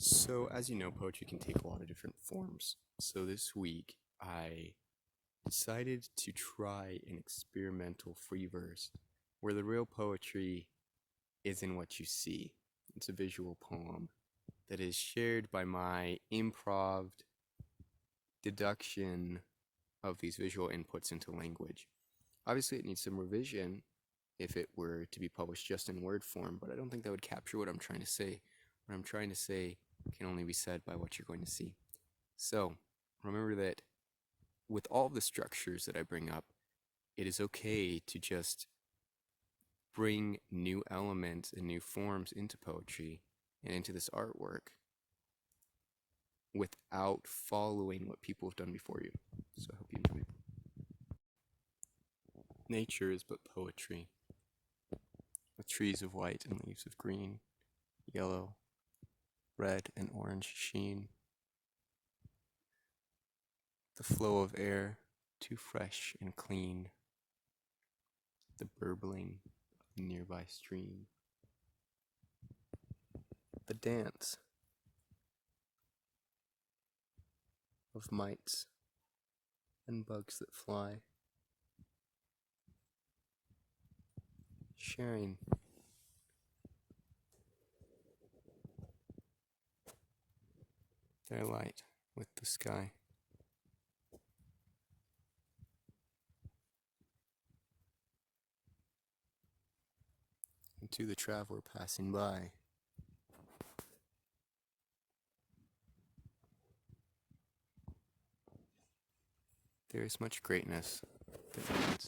So, as you know, poetry can take a lot of different forms. So, this week I decided to try an experimental free verse where the real poetry isn't what you see. It's a visual poem that is shared by my improv deduction of these visual inputs into language. Obviously, it needs some revision if it were to be published just in word form, but I don't think that would capture what I'm trying to say. What I'm trying to say can only be said by what you're going to see. So, remember that with all the structures that I bring up, it is okay to just bring new elements and new forms into poetry and into this artwork without following what people have done before you. So I hope you enjoy. Nature is but poetry, with trees of white and leaves of green, yellow, red, and orange sheen. The flow of air, too fresh and clean. The burbling of a nearby stream. The dance of mites and bugs that fly. Sharing their light with the sky. And to the traveler passing by, there is much greatness that ends